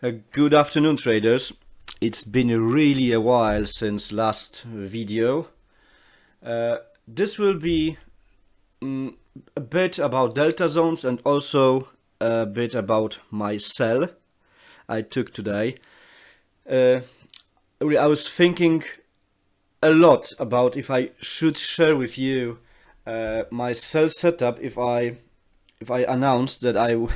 Good afternoon, traders. It's been really a while since last video. This will be a bit about delta zones and also a bit about my sell I took today. I was thinking a lot about if I should share with you my sell setup if I announce that I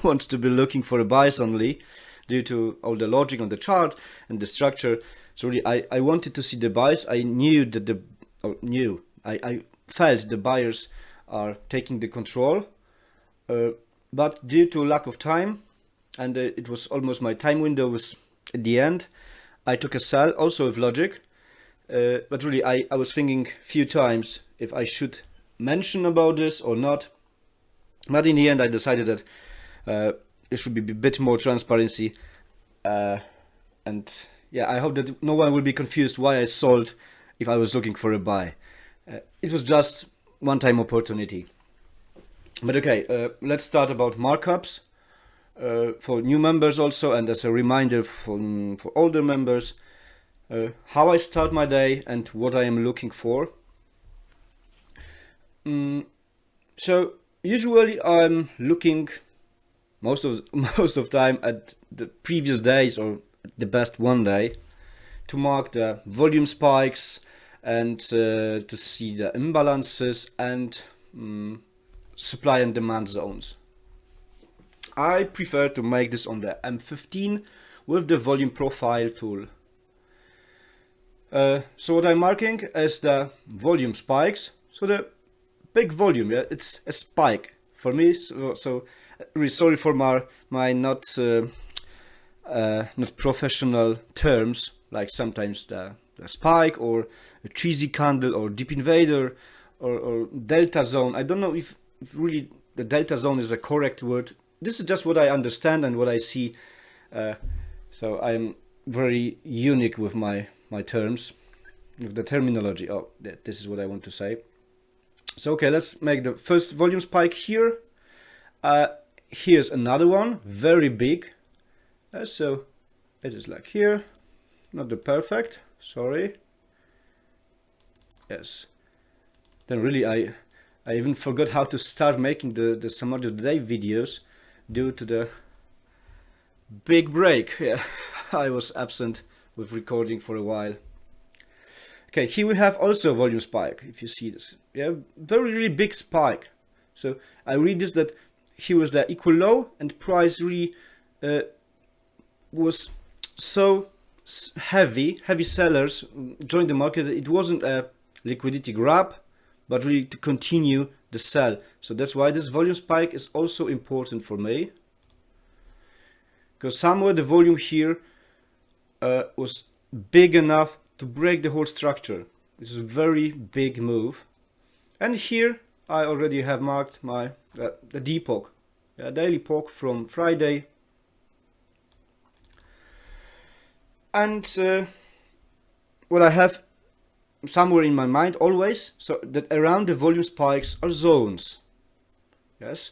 want to be looking for a buys only, due to all the logic on the chart and the structure. So really, I wanted to see the buys. I knew that I felt the buyers are taking the control, but due to lack of time, and it was almost my time window was at the end, I took a sell also with logic. But really, I was thinking a few times if I should mention about this or not. But in the end, I decided that there should be a bit more transparency. And yeah, I hope that no one will be confused why I sold if I was looking for a buy. It was just one-time opportunity. But okay, let's start about markups for new members also, and as a reminder for older members, how I start my day and what I am looking for. So usually I'm looking most of time at the previous days, or the best one day, to mark the volume spikes and to see the imbalances and supply and demand zones. I prefer to make this on the M15 with the volume profile tool. So what I'm marking is the volume spikes. So the big volume, yeah, it's a spike for me. So really sorry for my not professional terms, like sometimes the spike or a cheesy candle or deep invader or delta zone. I don't know if really the delta zone is a correct word. This is just what I understand and what I see. So I'm very unique with my terms, with the terminology. Oh, this is what I want to say. So okay, let's make the first volume spike here. Here's another one, very big. So it is like here, not the perfect, sorry. Yes. Then really I even forgot how to start making the Some Other Day videos due to the big break. Yeah, I was absent with recording for a while. Okay, here we have also a volume spike, if you see this. Yeah, very really big spike. So I read this that here was the equal low and price really was so heavy sellers joined the market. It wasn't a liquidity grab, but really to continue the sell. So that's why this volume spike is also important for me, because somewhere the volume here was big enough to break the whole structure. This is a very big move. And here I already have marked my the depok, daily pok from Friday. And what I have somewhere in my mind always, so that around the volume spikes are zones. Yes.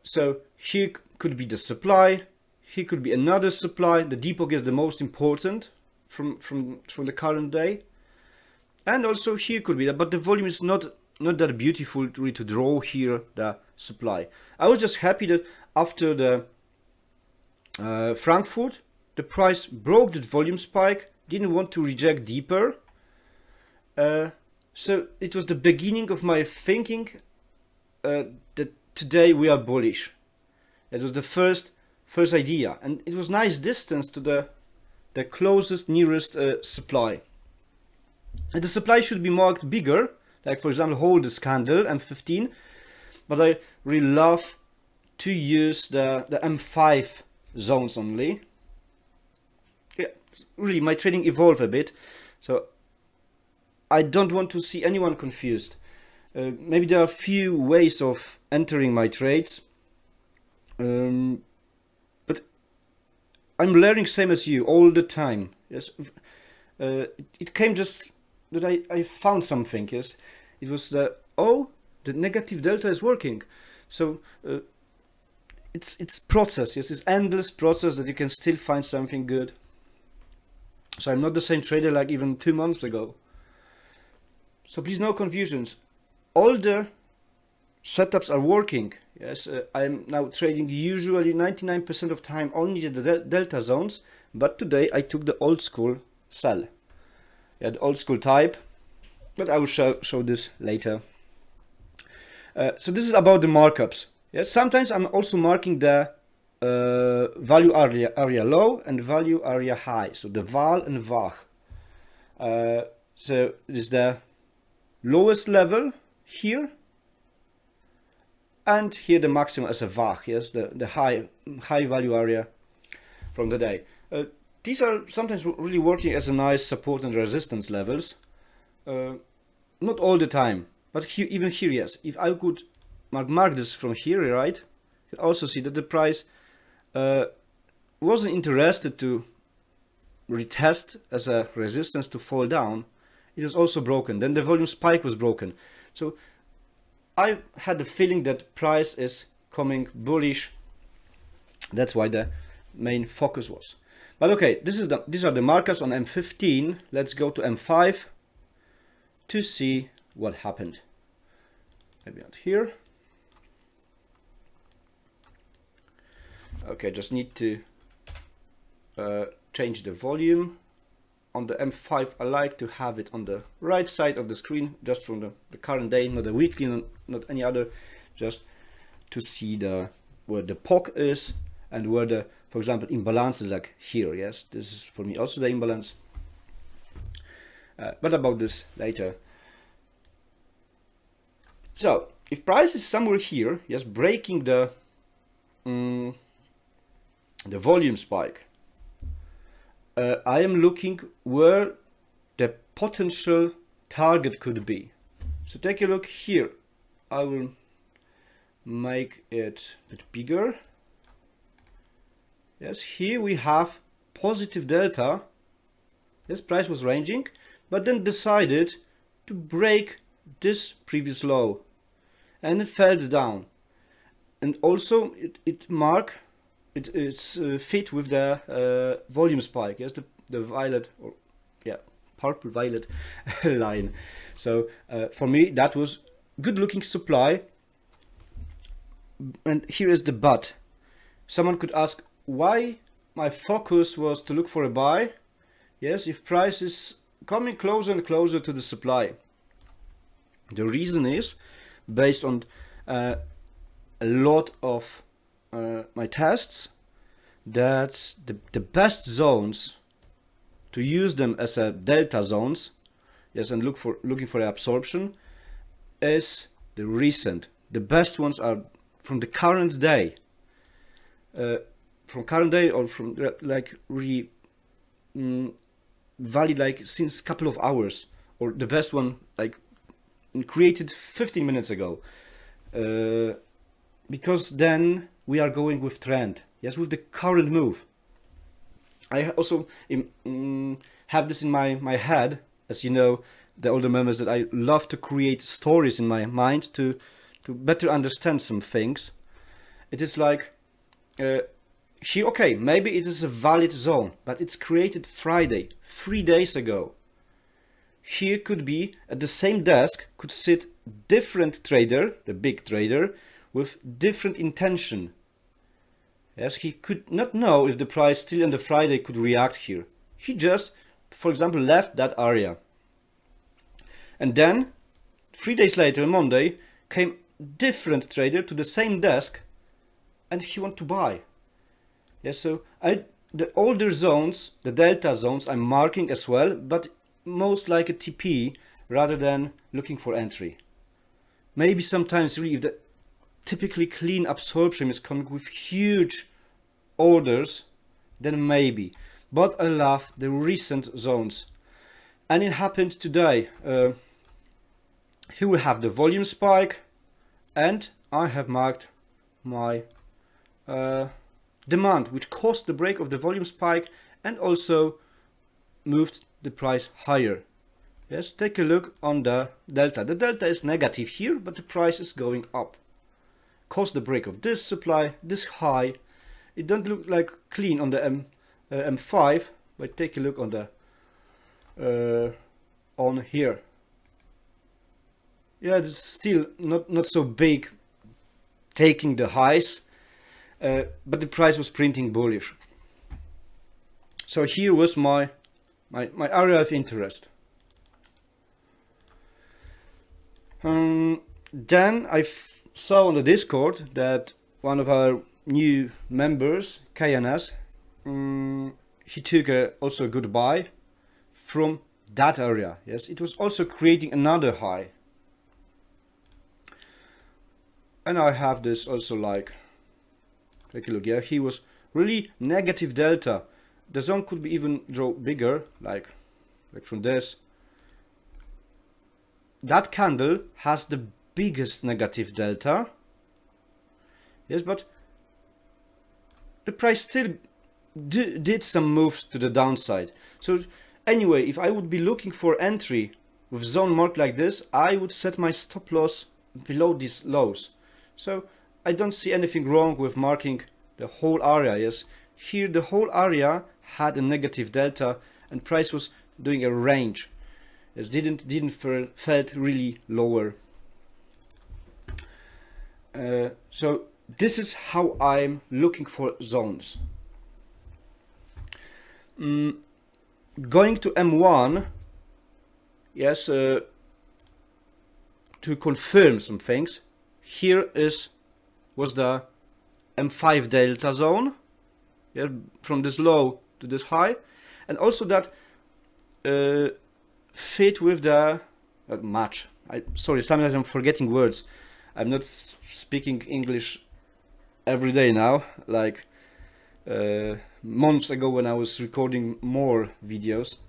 So here could be the supply, here could be another supply. The depok is the most important from the current day, and also here could be that, but the volume is not that beautiful to draw here the supply. I was just happy that after the Frankfurt, the price broke that volume spike, didn't want to reject deeper. So it was the beginning of my thinking that today we are bullish. It was the first idea, and it was nice distance to the closest nearest supply. And the supply should be marked bigger, like for example hold this candle M15, but I really love to use the M5 zones only. Yeah, really my trading evolved a bit, so I don't want to see anyone confused. Maybe there are a few ways of entering my trades, but I'm learning same as you all the time. Yes, it came just that I found something. Yes, it was the negative delta is working. So it's process. Yes, it's endless process that you can still find something good. So I'm not the same trader like even 2 months ago. So please, no confusions. All the setups are working. Yes, I'm now trading usually 99% of time only the delta zones, but today I took the old school sell. Yeah, the old school type, but I will show this later. So this is about the markups. Yes, sometimes I'm also marking the value area low and value area high. So the val and vach. So this is the lowest level here, and here the maximum as a vach. Yes, the high value area from the day. These are sometimes really working as a nice support and resistance levels. Not all the time, but here, even here, yes. If I could mark this from here, right, you can also see that the price wasn't interested to retest as a resistance to fall down. It was also broken. Then the volume spike was broken. So I had the feeling that price is coming bullish. That's why the main focus was. But okay, these are the markers on M15. Let's go to M5 to see what happened. Maybe not here. Okay, just need to change the volume. On the M5, I like to have it on the right side of the screen, just from the current day, not a weekly, not any other, just to see where the POC is and where the, for example, imbalance is, like here. Yes, this is for me also the imbalance. But about this later. So if price is somewhere here, yes, breaking the volume spike, I am looking where the potential target could be. So take a look here. I will make it a bit bigger. Yes, here we have positive delta. This price was ranging, but then decided to break this previous low, and it fell down. And also it's fit with the volume spike. Yes, the violet, or yeah, purple violet line. So for me that was good looking supply. And here is the but. Someone could ask why my focus was to look for a buy. Yes, if price is coming closer and closer to the supply. The reason is based on a lot of my tests, that the best zones to use them as a delta zones, yes, and looking for absorption, is the recent. The best ones are from the current day, or from like really valid, like since couple of hours, or the best one like created 15 minutes ago, because then we are going with trend. Yes, with the current move. I also have this in my head, as you know, the older members, that I love to create stories in my mind to better understand some things. It is like here, okay, maybe it is a valid zone, but it's created Friday, 3 days ago. Here could be at the same desk could sit different trader, the big trader, with different intention. Yes, he could not know if the price still on the Friday could react here. He just, for example, left that area. And then 3 days later, on Monday, came different trader to the same desk, and he want to buy. Yes, so the older zones, the delta zones, I'm marking as well, but most like a TP rather than looking for entry. Maybe sometimes really if the typically clean absorption is coming with huge orders, then maybe. But I love the recent zones, and it happened today. Here we have the volume spike, and I have marked my demand, which caused the break of the volume spike and also moved the price higher. Yes, take a look on the delta. The delta is negative here, but the price is going up. caused the break of this supply, this high. It don't look like clean on the M5, but take a look on the on here. Yeah, it's still not so big, taking the highs, but the price was printing bullish. So here was my area of interest. Then I saw on the Discord that one of our new members, KNS, he took also a good buy from that area. Yes, it was also creating another high. And I have this also, like, take a look. Yeah, he was really negative delta. The zone could be even draw bigger, like from this. That candle has the biggest negative delta. Yes, but the price still did some moves to the downside. So anyway, if I would be looking for entry with zone marked like this, I would set my stop loss below these lows. So I don't see anything wrong with marking the whole area. Yes, here the whole area had a negative delta and price was doing a range. It didn't felt really lower. So this is how I'm looking for zones. Going to M1, yes, to confirm some things. Here was the M5 delta zone, yeah, from this low to this high, and also that fit with the match. Sorry, sometimes I'm forgetting words. I'm not speaking English every day now, like months ago when I was recording more videos,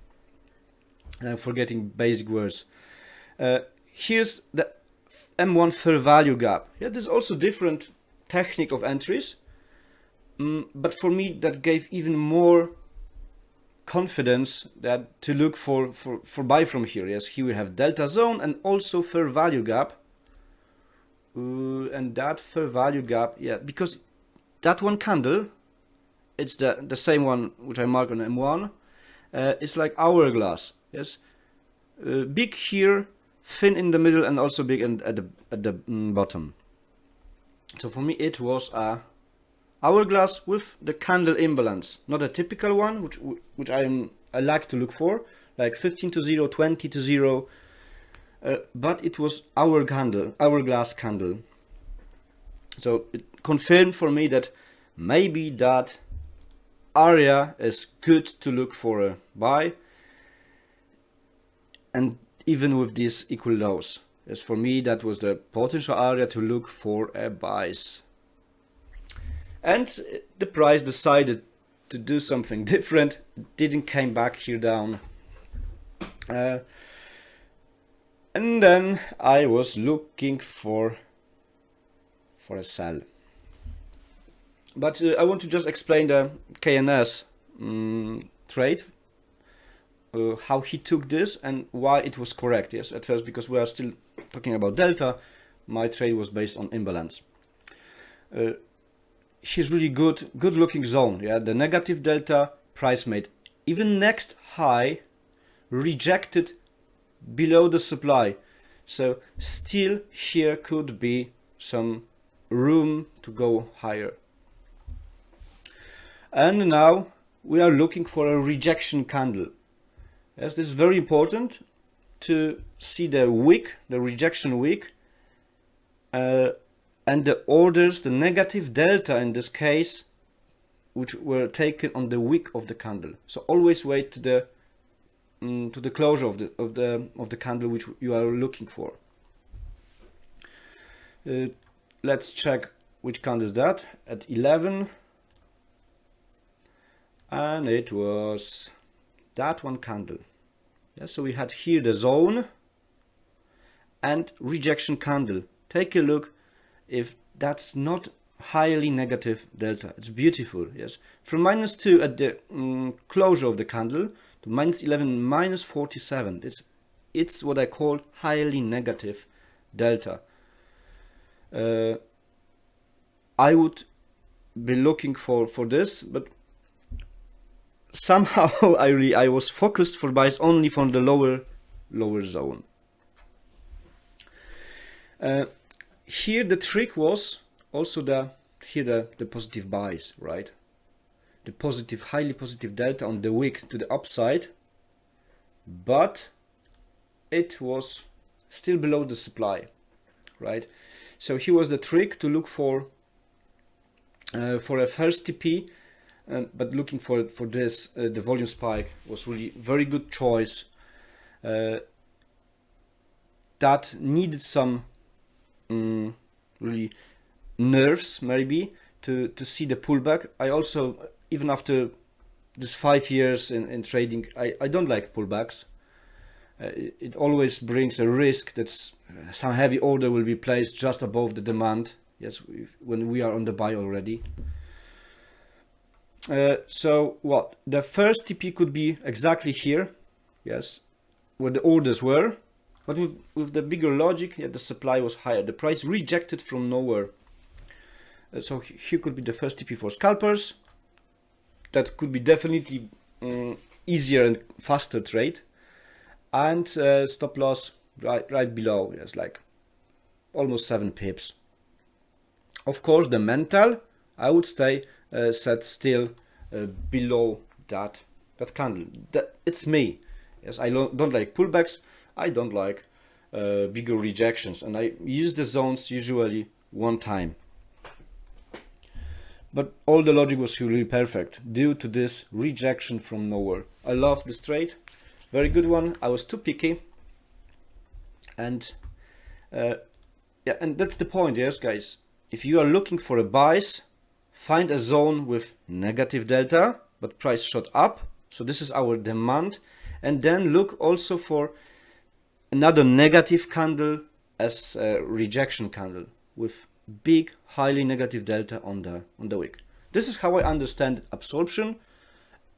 and I'm forgetting basic words. Here's the M1 fair value gap. Yeah, there's also different technique of entries, but for me that gave even more confidence that to look for buy from here. Yes, here we have delta zone and also fair value gap, and that fair value gap, yeah, because that one candle, it's the same one which I mark on M1. It's like hourglass. Yes, big here, thin in the middle, and also big at the bottom. So for me it was a hourglass with the candle imbalance, not a typical one which I like to look for, like 15 to 0, 20 to 0, but it was hourglass candle. So it confirmed for me that maybe that area is good to look for a buy, and even with these equal lows. As for me, that was the potential area to look for a buys. And the price decided to do something different. It didn't came back here down. And then I was looking for a sell. But I want to just explain the KNS trade, how he took this and why it was correct. Yes, at first, because we are still talking about delta, my trade was based on imbalance. He's really good looking zone. Yeah, the negative delta, price made even next high, rejected below the supply. So still here could be some room to go higher. And now we are looking for a rejection candle. Yes, this is very important to see the wick, the rejection wick, and the orders, the negative delta in this case, which were taken on the wick of the candle. So always wait to the closure of the candle which you are looking for. Let's check which candle is that at 11, and it was that one candle. Yeah, so we had here the zone and rejection candle. Take a look if that's not highly negative delta. It's beautiful. Yes, from -2 at the closure of the candle to -11, -47. It's what I call highly negative delta. I would be looking for this, but somehow I was focused for buys only from the lower zone. Here the trick was also the positive buys, right? The positive, highly positive delta on the wick to the upside, but it was still below the supply, right? So here was the trick to look for a first TP, but looking for this, the volume spike was really very good choice. That needed some really nerves maybe to see the pullback. I also, even after this 5 years in trading, I don't like pullbacks. It always brings a risk that some heavy order will be placed just above the demand. Yes, when we are on the buy already. So what? The first TP could be exactly here, yes, where the orders were, but with the bigger logic, yeah, the supply was higher. The price rejected from nowhere. So here could be the first TP for scalpers. That could be definitely easier and faster trade. And stop loss right below, yes, like almost 7 pips. Of course, the mental, I would stay set still below that candle. It's me. Yes, I don't like pullbacks. I don't like bigger rejections, and I use the zones usually one time. But all the logic was really perfect due to this rejection from nowhere. I love this trade. Very good one. I was too picky, and yeah, and that's the point, yes, guys. If you are looking for a buys, find a zone with negative delta, but price shot up. So this is our demand, and then look also for another negative candle as a rejection candle with big, highly negative delta on the wick. This is how I understand absorption,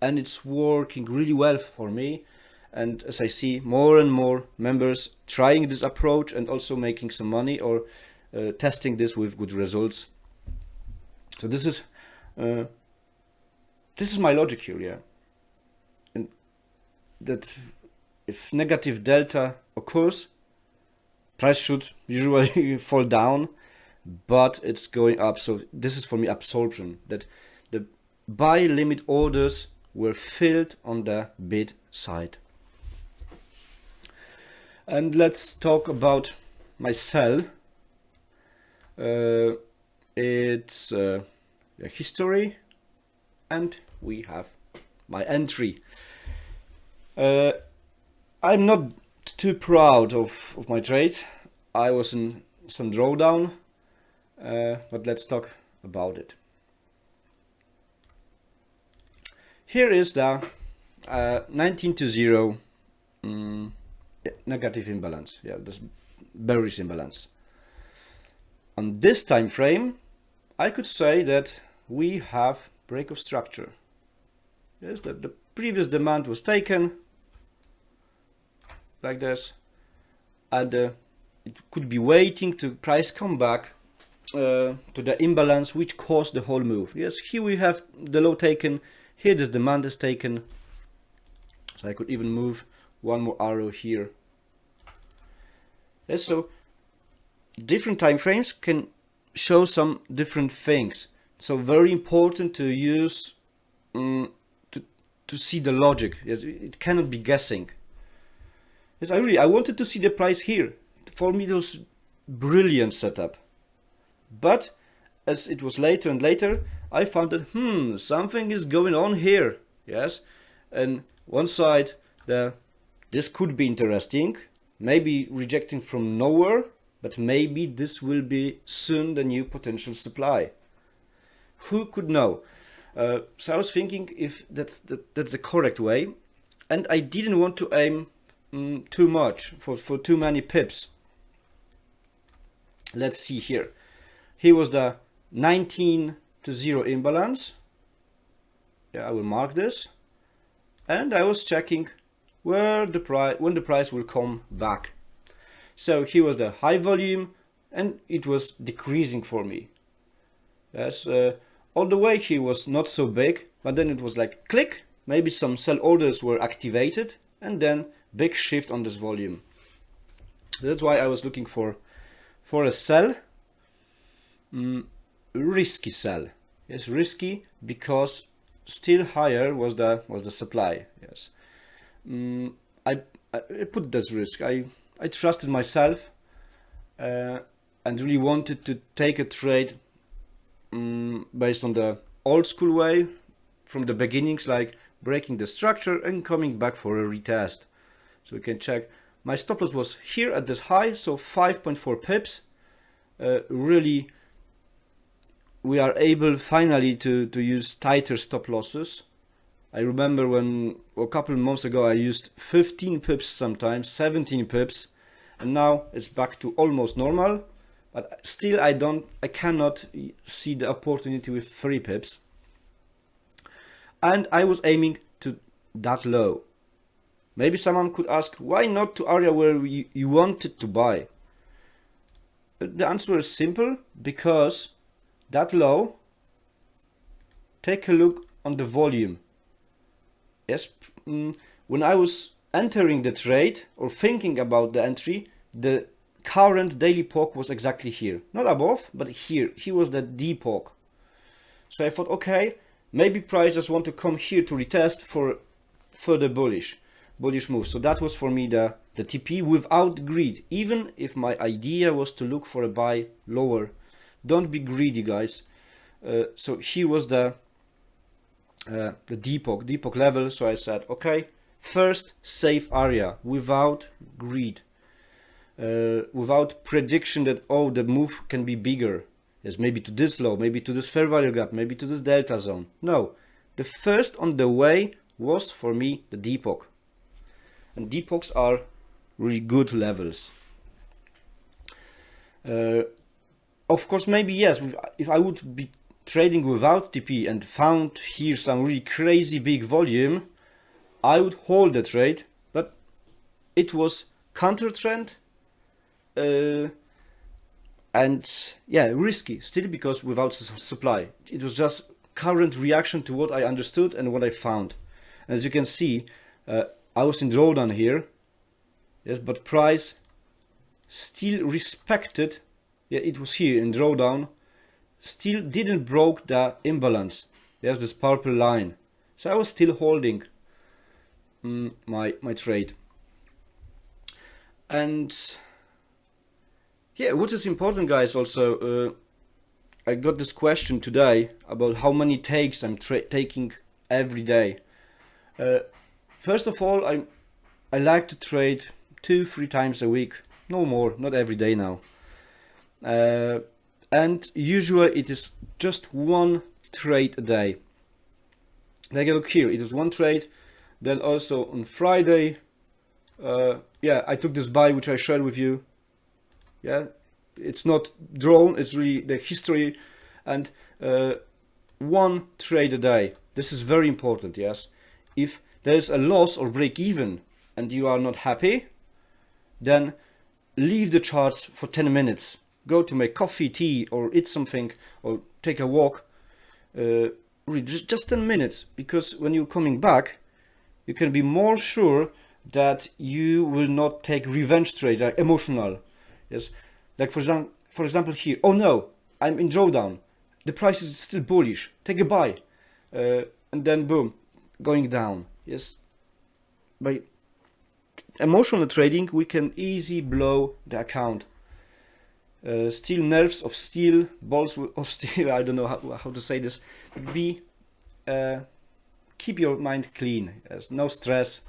and it's working really well for me. And as I see more and more members trying this approach and also making some money or testing this with good results. So this is my logic here, yeah. And that if negative delta occurs, price should usually fall down, but it's going up. So this is for me absorption, that the buy limit orders were filled on the bid side. And let's talk about my sell. It's a history, and we have my entry. I'm not too proud of my trade. I was in some drawdown, but let's talk about it. Here is the 19-0 negative imbalance. Yeah, this bearish imbalance. On this time frame, I could say that we have break of structure. Yes, that the previous demand was taken like this, and it could be waiting to price come back to the imbalance which caused the whole move. Yes, here we have the low taken, here this demand is taken, so I could even move one more arrow here. Yes, so different time frames can show some different things. So very important to use to see the logic. Yes, it cannot be guessing. Yes, I wanted to see the price here. For me, it was brilliant setup. But as it was later and later, I found that something is going on here. Yes, and one side this could be interesting. Maybe rejecting from nowhere, but maybe this will be soon the new potential supply. Who could know? So I was thinking if that's the correct way, and I didn't want to aim too much for too many pips. Let's see here. Here was the 19-0 imbalance. Yeah, I will mark this, and I was checking when the price will come back. So here was the high volume, and it was decreasing for me. Yes, all the way here was not so big, but then it was like click, maybe some sell orders were activated, and then big shift on this volume. That's why I was looking for a sell, risky sell. Yes, risky because still higher was the supply. Yes, I put this risk. I trusted myself and really wanted to take a trade based on the old school way from the beginnings, like breaking the structure and coming back for a retest. So we can check. My stop loss was here at this high, so 5.4 pips. Really, we are able finally to use tighter stop losses. I remember when a couple of months ago I used 15 pips sometimes, 17 pips, and now it's back to almost normal. But still I cannot see the opportunity with 3 pips. And I was aiming to that low. Maybe someone could ask, why not to area where you wanted to buy? The answer is simple, because that low, take a look on the volume. Yes, when I was entering the trade or thinking about the entry, the current daily poke was exactly here. Not above, but here. Here was the D poke. So I thought, okay, maybe price just want to come here to retest for further bullish move. So that was for me the TP without greed, even if my idea was to look for a buy lower. Don't be greedy, guys. So here was the depok level. So I said, okay, first safe area without greed, without prediction that, oh, the move can be bigger. Yes, maybe to this low, maybe to this fair value gap, maybe to this delta zone. No, the first on the way was for me the depok. And depoks are really good levels. Of course, maybe yes, if I would be trading without TP and found here some really crazy big volume, I would hold the trade, but it was counter trend and yeah, risky still, because without supply. It was just current reaction to what I understood and what I found. And as you can see, I was in drawdown here, yes, but price still respected. Yeah, it was here in drawdown, still didn't broke the imbalance. There's this purple line, so I was still holding my trade. And yeah, what is important, guys, also I got this question today about how many takes I'm taking every day. First of all, I like to trade 2-3 times a week, no more, not every day now. And usually it is just one trade a day. Like, look here, it is one trade. Then also on Friday, yeah, I took this buy which I shared with you. Yeah, it's not drawn, it's really the history. And one trade a day. This is very important. Yes, if there's a loss or break even and you are not happy, then leave the charts for 10 minutes. Go to make coffee, tea, or eat something, or take a walk. Just 10 minutes, because when you're coming back, you can be more sure that you will not take revenge trade, like emotional. Yes, like for example here. Oh no, I'm in drawdown. The price is still bullish. Take a buy, and then boom, going down. Yes, by emotional trading, we can easily blow the account. Steel nerves of steel, balls of steel. I don't know how to say this. Keep your mind clean. Yes, no stress.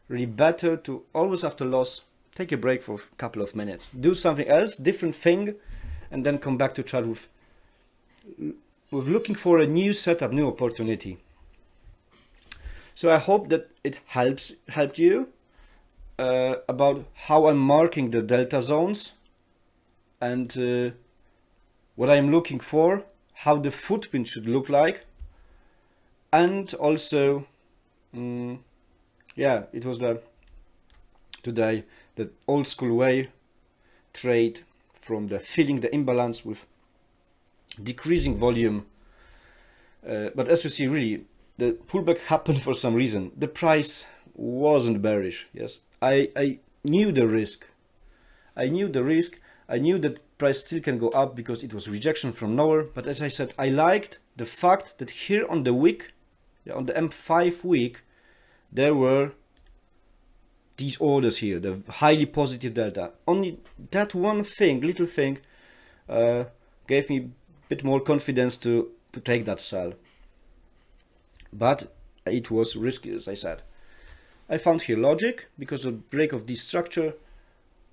Really better to always after loss take a break for a couple of minutes. Do something else, different thing, and then come back to chat with looking for a new setup, new opportunity. So I hope that it helped you about how I'm marking the delta zones and what I'm looking for, how the footprint should look like, and also yeah, it was today the old school way trade from the filling the imbalance with decreasing volume. But as you see, really, the pullback happened for some reason. The price wasn't bearish. Yes, I knew the risk. I knew that price still can go up because it was rejection from nowhere. But as I said, I liked the fact that here on the wick, on the M5 wick, there were these orders here, the highly positive delta. Only that one thing, little thing, gave me a bit more confidence to take that sell. But it was risky, as I said. I found here logic because of break of this structure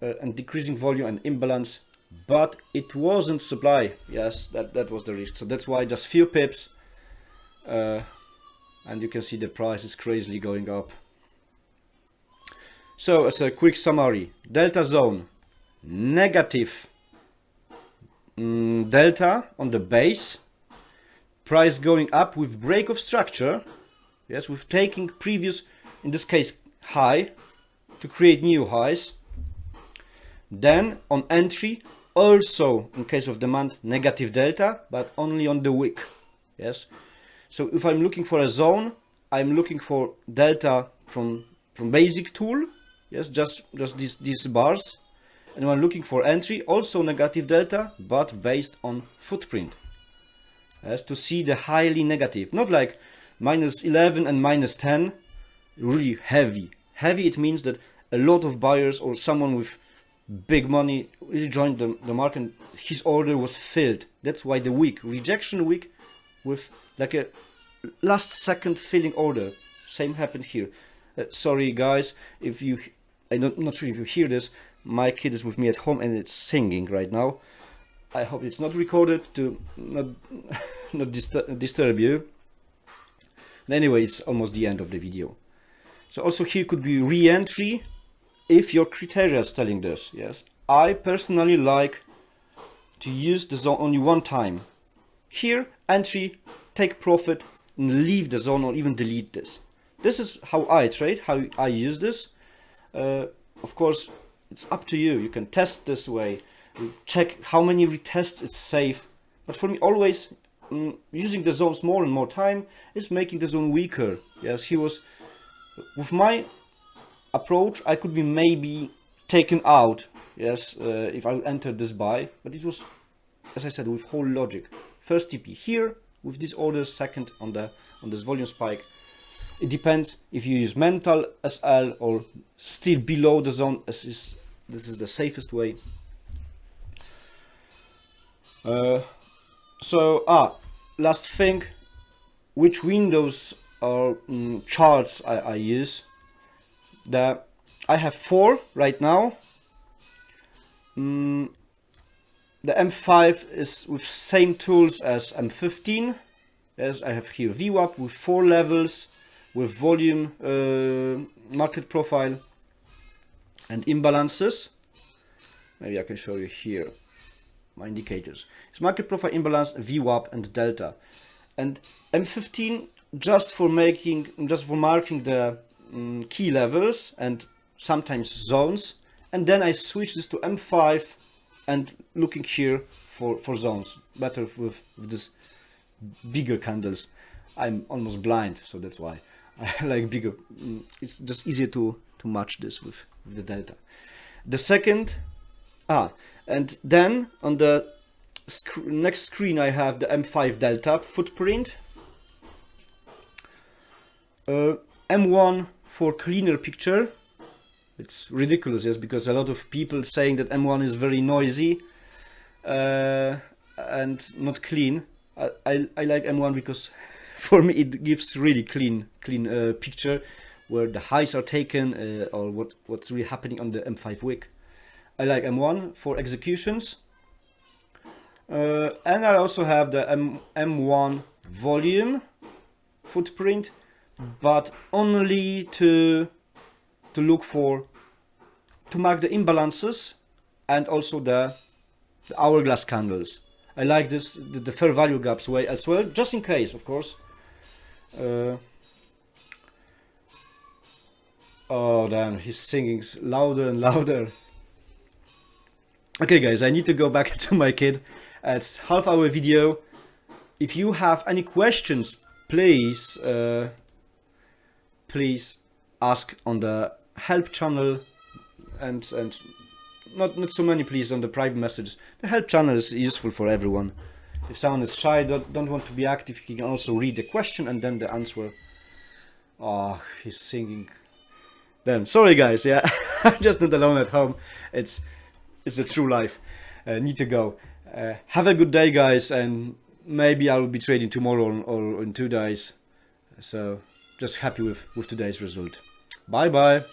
and decreasing volume and imbalance, but it wasn't supply. Yes, that was the risk. So that's why just few pips, and you can see the price is crazily going up. So as a quick summary, delta zone, negative delta on the base, price going up with break of structure. Yes, with taking previous, in this case, high to create new highs. Then on entry, also in case of demand, negative delta, but only on the wick. Yes. So if I'm looking for a zone, I'm looking for delta from basic tool. Yes, just these bars. And when looking for entry, also negative delta, but based on footprint. Yes, to see the highly negative, not like -11 and -10, really heavy. Heavy, it means that a lot of buyers or someone with big money really joined the market and his order was filled. That's why the week, rejection week with like a last second filling order. Same happened here. Sorry guys, if you, I'm not sure if you hear this, my kid is with me at home and it's singing right now. I hope it's not recorded to not disturb you. And anyway, it's almost the end of the video. So also here could be re-entry if your criteria is telling this. Yes, I personally like to use the zone only one time. Here, entry, take profit and leave the zone or even delete this. This is how I trade, how I use this. Of course, it's up to you. You can test this way, check how many retests is safe. But for me, always using the zones more and more time is making the zone weaker. Yes, he was, with my approach, I could be maybe taken out. Yes, if I entered this buy, but it was, as I said, with whole logic. First TP here with these orders, second on this volume spike. It depends if you use mental SL or still below the zone. This is the safest way. Last thing, which windows or charts I use. I have 4 right now. The M5 is with same tools as M15. Yes, I have here VWAP with 4 levels, with volume, market profile, and imbalances. Maybe I can show you here my indicators. It's market profile, imbalance, VWAP, and delta. And M15 just for marking the key levels and sometimes zones. And then I switch this to M5 and looking here for zones. Better with this bigger candles. I'm almost blind, so that's why I like bigger. It's just easier to match this with the delta. The second, and then on the next screen I have the M5 delta footprint. M1 for cleaner picture. It's ridiculous, yes, because a lot of people saying that M1 is very noisy and not clean. I like M1 because for me it gives really clean picture where the highs are taken or what's really happening on the M5 wick. I like M1 for executions, and I also have the M1 volume footprint, but only to look for, to mark the imbalances and also the hourglass candles. I like this, the fair value gaps way as well, just in case, of course. Oh damn, he's singing louder and louder. Okay guys, I need to go back to my kid It's half-hour video. If you have any questions, please please ask on the help channel, and not so many, please, on the private messages. The help channel is useful for everyone. If someone is shy, don't want to be active, you can also read the question and then the answer. Oh, he's singing. Damn, sorry guys, yeah. I'm just not alone at home. It's the true life. Need to go. Have a good day, guys, and maybe I will be trading tomorrow or in 2 days. So just happy with today's result. Bye bye.